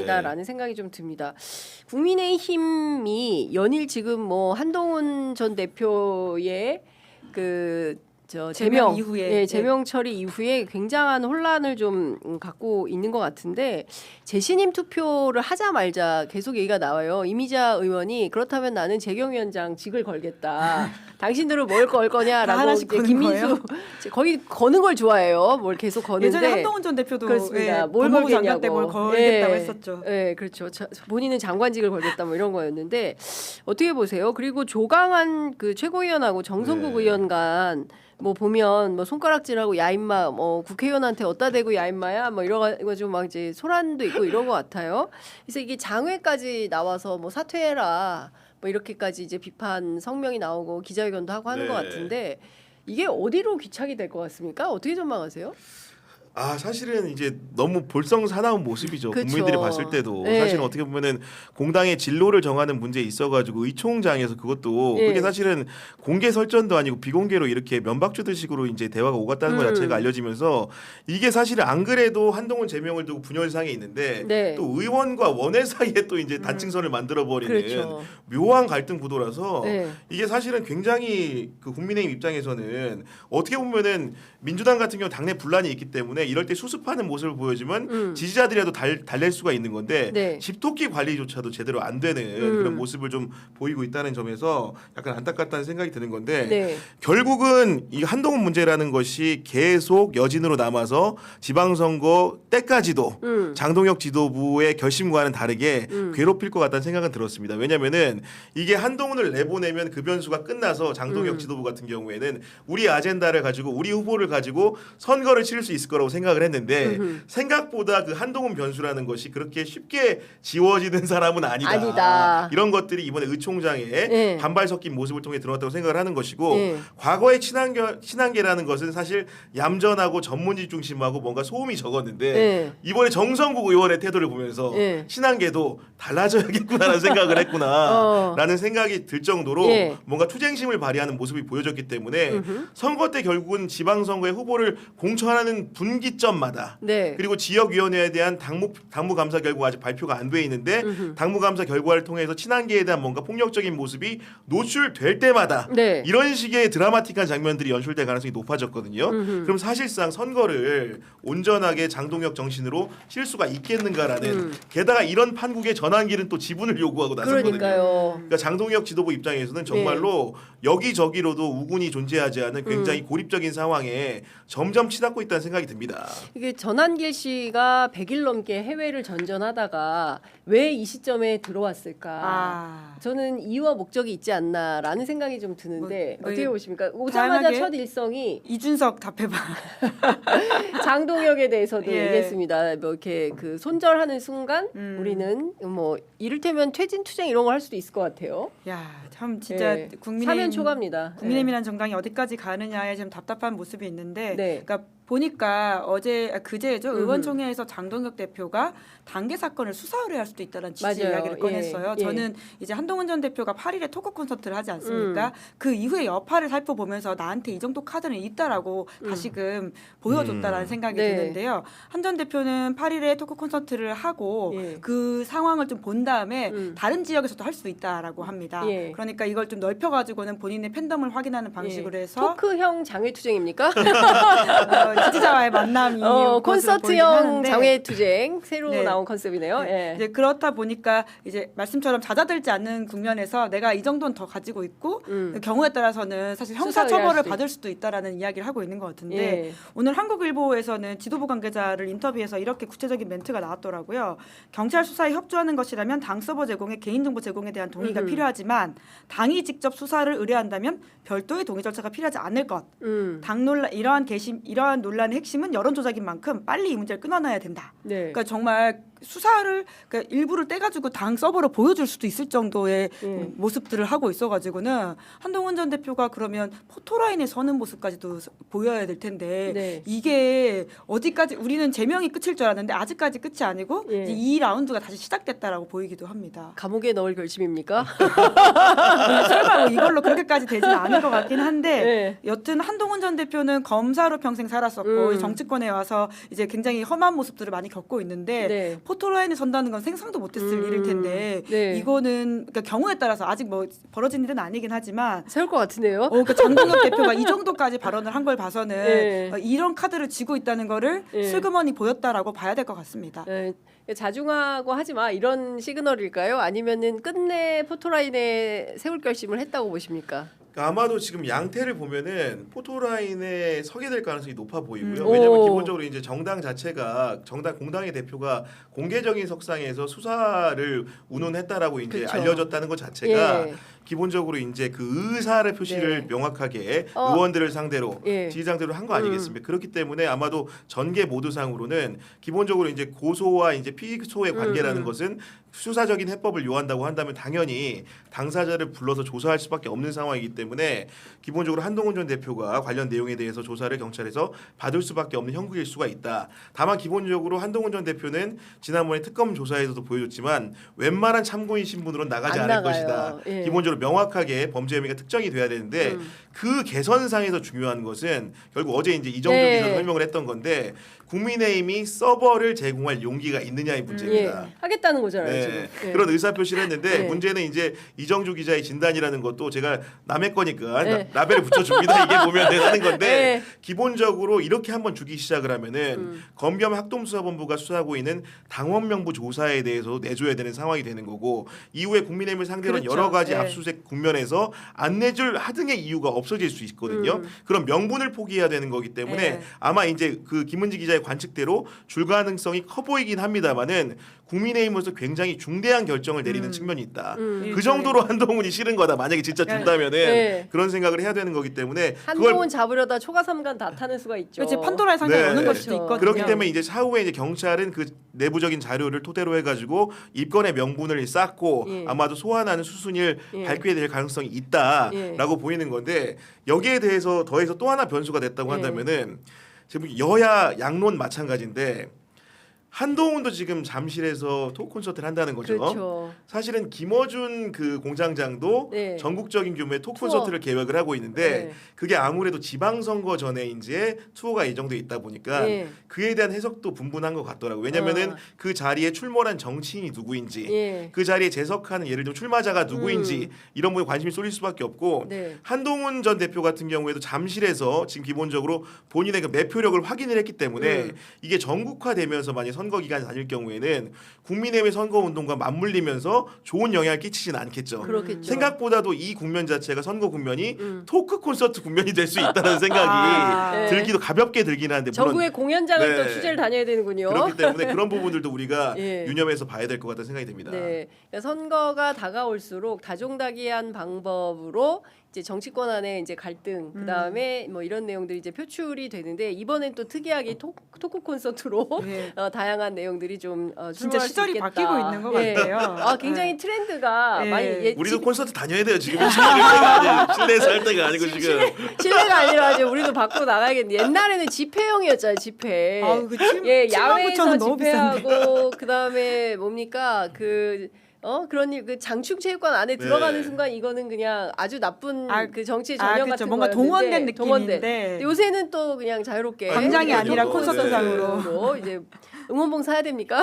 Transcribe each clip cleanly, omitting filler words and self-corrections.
아니다라는 생각이 좀 듭니다. 국민의힘이 연일 지금 뭐 한동훈 전 대표의 제명 이후에 제명 처리 이후에 굉장한 혼란을 좀 갖고 있는 것 같은데 재신임 투표를 하자 말자 계속 얘기가 나와요. 이미자 의원이 그렇다면 나는 재경위원장 직을 걸겠다. 당신들은 뭘 걸 거냐라고 하나씩 이제 거는 김민수 거예요? 거의 거는 걸 좋아해요. 뭘 계속 거는데 예전에 한동훈 전 대표도 그렇습니다. 뭘 법무부 장관 걸겠냐고. 때 뭘 걸겠다고 예, 했었죠. 네, 그렇죠. 본인은 장관직을 걸겠다 뭐 이런 거였는데 어떻게 보세요? 그리고 조강한 그 최고위원하고 정성국 네. 의원 간 뭐 보면 뭐 손가락질하고 야 임마 뭐 국회의원한테 어디다 대고 야 임마야 뭐 이런 거 좀 막 이제 소란도 있고 이런 것 같아요. 그래서 이게 장외까지 나와서 뭐 사퇴해라 뭐 이렇게까지 이제 비판 성명이 나오고 기자회견도 하고 하는 네. 것 같은데 이게 어디로 귀착이 될 것 같습니까? 어떻게 전망하세요? 사실은 이제 너무 볼썽사나운 모습이죠. 그쵸. 국민들이 봤을 때도 네. 사실은 어떻게 보면은 공당의 진로를 정하는 문제에 있어가지고 의총장에서 그것도 네. 그게 사실은 공개 설전도 아니고 비공개로 이렇게 면박주들식으로 이제 대화가 오갔다는 것 자체가 알려지면서 이게 사실은 안 그래도 한동훈 제명을 두고 분열상에 있는데 네. 또 의원과 원외 사이에 또 이제 단층선을 만들어 버리는 그렇죠. 묘한 갈등 구도라서 네. 이게 사실은 굉장히 그 국민의힘 입장에서는 어떻게 보면은 민주당 같은 경우 당내 분란이 있기 때문에 이럴 때 수습하는 모습을 보여주면 지지자들이라도 달랠 수가 있는 건데 네. 집토끼 관리조차도 제대로 안 되는 그런 모습을 좀 보이고 있다는 점에서 약간 안타깝다는 생각이 드는 건데 네. 결국은 이 한동훈 문제라는 것이 계속 여진으로 남아서 지방선거 때까지도 장동혁 지도부의 결심과는 다르게 괴롭힐 것 같다는 생각은 들었습니다. 왜냐면은 이게 한동훈을 내보내면 그 변수가 끝나서 장동혁 지도부 같은 경우에는 우리 아젠다를 가지고 우리 후보를 가지고 선거를 치를 수 있을 거라고 생각을 했는데 생각보다 그 한동훈 변수라는 것이 그렇게 쉽게 지워지는 사람은 아니다. 이런 것들이 이번에 의총장의 네. 반발 섞인 모습을 통해 드러났다고 생각을 하는 것이고 네. 과거의 친한계라는 것은 사실 얌전하고 전문직 중심하고 뭔가 소음이 적었는데 네. 이번에 정성국 의원의 태도를 보면서 네. 친한계도 달라져야겠구나라는 생각을 했구나라는 생각이 들 정도로 예. 뭔가 투쟁심을 발휘하는 모습이 보여졌기 때문에 선거 때 결국은 지방선거의 후보를 공천하는 분기점마다 네. 그리고 지역위원회에 대한 당무 감사 결과 아직 발표가 안 돼 있는데 당무 감사 결과를 통해서 친한계에 대한 뭔가 폭력적인 모습이 노출될 때마다 네. 이런 식의 드라마틱한 장면들이 연출될 가능성이 높아졌거든요. 그럼 사실상 선거를 온전하게 장동혁 정신으로 칠 수가 있겠는가라는 게다가 이런 판국의 전환기는 또 지분을 요구하고 나섰거든요. 그러니까요. 그러니까 장동혁 지도부 입장에서는 정말로 여기저기로도 우군이 존재하지 않은 굉장히 고립적인 상황에 점점 치닫고 있다는 생각이 듭니다. 이게 전한길 씨가 100일 넘게 해외를 전전하다가 왜 이 시점에 들어왔을까? 저는 이유와 목적이 있지 않나라는 생각이 좀 드는데 어떻게 보십니까? 오자마자 첫 일성이 이준석 답해봐. 장동혁에 대해서도 예. 얘기했습니다. 뭐 이렇게 그 손절하는 순간 우리는 뭐 이를테면 퇴진 투쟁 이런 거 할 수도 있을 것 같아요. 야, 참 진짜 예. 국민의힘 사면 초과입니다. 국민의힘이라는 정당이 어디까지 가느냐에 좀 답답한 모습이 있는데, 네. 그러니까 보니까 그제죠 의원총회에서 장동혁 대표가 단계 사건을 수사 의뢰할 수도 있다는 취지 맞아요. 이야기를 꺼냈어요. 예. 저는 이제 한동훈 전 대표가 8일에 토크 콘서트를 하지 않습니까? 그 이후에 여파를 살펴보면서 나한테 이 정도 카드는 있다라고 다시금 보여줬다라는 생각이 네. 드는데요. 한 전 대표는 8일에 토크 콘서트를 하고 예. 그 상황을 좀 본 다음에 다른 지역에서도 할 수 있다라고 합니다. 예. 그러니까 이걸 좀 넓혀가지고는 본인의 팬덤을 확인하는 방식으로 예. 해서 토크형 장외 투쟁입니까? 지지자와의 만남이 콘서트형 장외 투쟁 새로 네. 나온 컨셉이네요. 예. 이제 그렇다 보니까 이제 말씀처럼 잦아들지 않는 국면에서 내가 이 정도는 더 가지고 있고 경우에 따라서는 사실 형사 수사 의뢰할 처벌을 수도 받을 수도 있다라는 이야기를 하고 있는 것 같은데 예. 오늘 한국일보에서는 지도부 관계자를 인터뷰해서 이렇게 구체적인 멘트가 나왔더라고요. 경찰 수사에 협조하는 것이라면 당 서버 제공에 개인정보 제공에 대한 동의가 필요하지만 당이 직접 수사를 의뢰한다면 별도의 동의 절차가 필요하지 않을 것. 당 논란 이러한 논란의 핵심은 여론 조작인 만큼 빨리 이 문제를 끊어놔야 된다. 네. 그러니까 정말 수사를 그러니까 일부를 떼가지고 당 서버로 보여줄 수도 있을 정도의 모습들을 하고 있어가지고는 한동훈 전 대표가 그러면 포토라인에 서는 모습까지도 보여야 될 텐데 네. 이게 어디까지 우리는 제명이 끝일 줄 알았는데 아직까지 끝이 아니고 예. 이제 이 라운드가 다시 시작됐다라고 보이기도 합니다. 감옥에 넣을 결심입니까? 설마 뭐 이걸로 그렇게까지 되지는 않을 것 같긴 한데 네. 여튼 한동훈 전 대표는 검사로 평생 살았었고 정치권에 와서 이제 굉장히 험한 모습들을 많이 겪고 있는데 네. 포토라인에 선다는 건 생상도 못했을 일일 텐데 네. 이거는 그러니까 경우에 따라서 아직 뭐 벌어진 일은 아니긴 하지만 세울 것 같으네요. 그러니까 장동혁 대표가 이 정도까지 발언을 한 걸 봐서는 네. 이런 카드를 쥐고 있다는 거를 네. 슬그머니 보였다라고 봐야 될 것 같습니다. 네, 자중하고 하지 마 이런 시그널일까요? 아니면은 끝내 포토라인에 세울 결심을 했다고 보십니까? 그러니까 아마도 지금 양태를 보면은 포토라인에 서게 될 가능성이 높아 보이고요. 오. 왜냐하면 기본적으로 이제 정당 자체가 공당의 대표가 공개적인 석상에서 수사를 운운했다라고 이제 그쵸. 알려졌다는 것 자체가 예. 기본적으로 이제 그 의사를 표시를 네. 명확하게 어. 의원들을 상대로 예. 지지 상대로 한 거 아니겠습니까? 그렇기 때문에 아마도 전개 모두상으로는 기본적으로 이제 고소와 이제 피소의 관계라는 것은 수사적인 해법을 요한다고 한다면 당연히 당사자를 불러서 조사할 수밖에 없는 상황이기 때문에 기본적으로 한동훈 전 대표가 관련 내용에 대해서 조사를 경찰에서 받을 수밖에 없는 형국일 수가 있다. 다만 기본적으로 한동훈 전 대표는 지난번에 특검 조사에서도 보여줬지만 웬만한 참고인 신분으로는 나가지 안 않을 나가요. 것이다. 예. 기본적으로 명확하게 범죄 혐의가 특정이 돼야 되는데 그 개선상에서 중요한 것은 결국 어제 이제 이정주 네. 기자 설명을 했던 건데 국민의힘이 서버를 제공할 용기가 있느냐의 문제입니다. 예. 하겠다는 거잖아요 네. 지금. 예. 그런 의사 표시를 했는데 네. 문제는 이제 이정주 기자의 진단이라는 것도 제가 남의 거니까 네. 라벨을 붙여줍니다. 이게 보면 되는 건데 네. 기본적으로 이렇게 한번 주기 시작을 하면은 검경 학동수사본부가 수사하고 있는 당원 명부 조사에 대해서 내줘야 되는 상황이 되는 거고 이후에 국민의힘을 상대로 그렇죠. 여러 가지 네. 압수수색 국면에서 안 내줄 하등의 이유가 없어질 수 있거든요. 그런 명분을 포기해야 되는 거기 때문에 네. 아마 이제 그 김은지 기자의 관측대로 줄가능성이 커 보이긴 합니다만은 국민의힘으로서 굉장히 중대한 결정을 내리는 측면이 있다. 그 정도로 한동훈이 싫은 거다. 만약에 진짜 준다면은 네. 그런 생각을 해야 되는 거기 때문에 한동훈 잡으려다 초가삼간 다 타는 수가 있죠. 그렇지 판도라의 상자에 네. 오는 걸 수도 그렇죠. 있거든요. 그렇기 때문에 이제 차후에 이제 경찰은 그 내부적인 자료를 토대로 해가지고 입건의 명분을 쌓고 예. 아마도 소환하는 수순을 예. 밟게 될 가능성이 있다라고 보이는 건데 여기에 대해서 더해서 또 하나 변수가 됐다고 예. 한다면은 지금 여야 양론 마찬가지인데 한동훈도 지금 잠실에서 토크 콘서트를 한다는 거죠. 그렇죠. 사실은 김어준 그 공장장도 네. 전국적인 규모의 토크 투어. 콘서트를 계획을 하고 있는데 네. 그게 아무래도 지방선거 전에 이제 투어가 예정돼 있다 보니까 네. 그에 대한 해석도 분분한 것 같더라고요. 왜냐면은 그 자리에 출몰한 정치인이 누구인지 예. 그 자리에 재석하는 예를 들면 출마자가 누구인지 이런 부분에 관심이 쏠릴 수밖에 없고 네. 한동훈 전 대표 같은 경우에도 잠실에서 지금 기본적으로 본인의 그 매표력을 확인을 했기 때문에 이게 전국화되면서 만약 선거 기간이 다닐 경우에는 국민의힘 선거 운동과 맞물리면서 좋은 영향을 끼치지는 않겠죠. 그렇겠죠. 생각보다도 이 국면 자체가 선거 국면이 토크 콘서트 국면이 될 수 있다는 생각이 아. 들기도 가볍게 들긴 하는데 물론 전국의 공연장을 네. 또 취재를 다녀야 되는군요. 그렇기 때문에 그런 부분들도 우리가 예. 유념해서 봐야 될 것 같다는 생각이 듭니다. 네, 그러니까 선거가 다가올수록 다종다기한 방법으로 이제 정치권 안에 이제 갈등, 그 다음에 뭐 이런 내용들이 이제 표출이 되는데 이번엔 또 특이하게 토크 콘서트로 네. 다양한 내용들이 좀 진짜 출몰할 수 시절이 있겠다. 바뀌고 있는 것 예. 같아요. 아, 굉장히 트렌드가 네. 많이 우리도 콘서트 다녀야 돼요. 지금 실내에서 할 때가 아니고 지금. 실내가 아니라 이제 우리도 밖으로 나가야겠는데 옛날에는 집회용이었잖아요. 집회. 아우, 그 예, 7만 9천 야외에서 원 너무 비싼데. 집회하고 그다음에 뭡니까 그런 일, 그 장충체육관 안에 들어가는 순간 이거는 그냥 아주 나쁜 그 정치의 전형 그쵸. 같은 뭔가 거였는데, 동원된 느낌인데. 근데 요새는 또 그냥 자유롭게 광장이 아니라 네. 콘서트장으로. 이제 응원봉 사야 됩니까?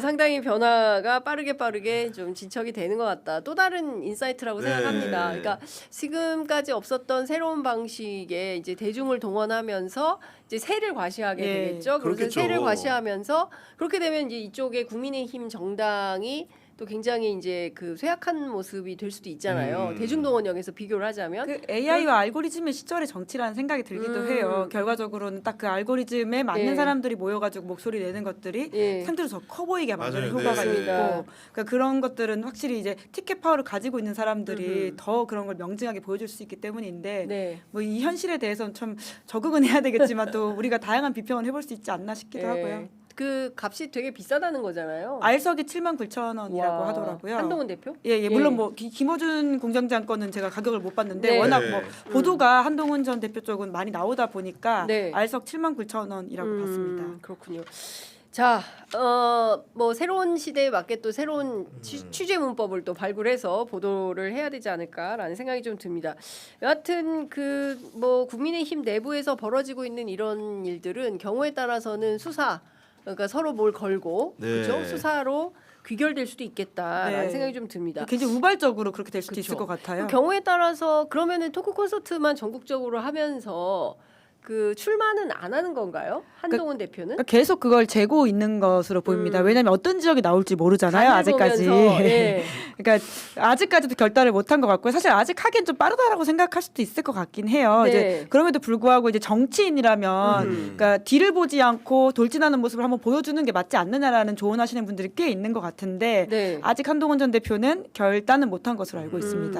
상당히 변화가 빠르게 좀 진척이 되는 것 같다. 또 다른 인사이트라고 네. 생각합니다. 그러니까 지금까지 없었던 새로운 방식의 이제 대중을 동원하면서 이제 세를 과시하게 예. 되겠죠. 그래서 그렇겠죠. 세를 과시하면서 그렇게 되면 이제 이쪽에 국민의힘 정당이 또 굉장히 이제 그 쇠약한 모습이 될 수도 있잖아요. 대중동원력에서 비교를 하자면 그 AI와 알고리즘의 시절의 정치라는 생각이 들기도 해요. 결과적으로는 딱 그 알고리즘에 맞는 예. 사람들이 모여가지고 목소리 내는 것들이 예. 상대로 더 커 보이게 만드는 맞아요. 효과가 네. 있고, 그러니까 그런 것들은 확실히 이제 티켓 파워를 가지고 있는 사람들이 더 그런 걸 명징하게 보여줄 수 있기 때문인데, 네. 뭐 이 현실에 대해서는 참 적응은 해야 되겠지만 또 우리가 다양한 비평을 해볼 수 있지 않나 싶기도 예. 하고요. 그 값이 되게 비싸다는 거잖아요. 알석이 79,000원이라고 와. 하더라고요. 한동훈 대표? 예, 물론 뭐 김어준 공장장 거는 제가 가격을 못 봤는데 네. 워낙 네. 뭐 보도가 한동훈 전 대표 쪽은 많이 나오다 보니까 네. 알석 79,000원이라고 봤습니다. 그렇군요. 자, 뭐 새로운 시대에 맞게 또 새로운 취재 문법을 또 발굴해서 보도를 해야 되지 않을까라는 생각이 좀 듭니다. 여하튼 그 뭐 국민의힘 내부에서 벌어지고 있는 이런 일들은 경우에 따라서는 수사 그러니까 서로 뭘 걸고 네. 그렇죠? 수사로 귀결될 수도 있겠다라는 네. 생각이 좀 듭니다. 굉장히 우발적으로 그렇게 될 수도 그쵸. 있을 것 같아요. 그 경우에 따라서 그러면은 토크 콘서트만 전국적으로 하면서 그 출마는 안 하는 건가요? 한동훈 대표는? 그러니까 계속 그걸 재고 있는 것으로 보입니다. 왜냐하면 어떤 지역이 나올지 모르잖아요. 간을 아직까지. 보면서, 예. 그러니까 아직까지도 결단을 못한 것 같고요. 사실 아직 하기엔 좀 빠르다라고 생각할 수도 있을 것 같긴 해요. 네. 이제 그럼에도 불구하고 이제 정치인이라면 그러니까 뒤를 보지 않고 돌진하는 모습을 한번 보여주는 게 맞지 않느냐라는 조언하시는 분들이 꽤 있는 것 같은데 네. 아직 한동훈 전 대표는 결단은 못한 것으로 알고 있습니다.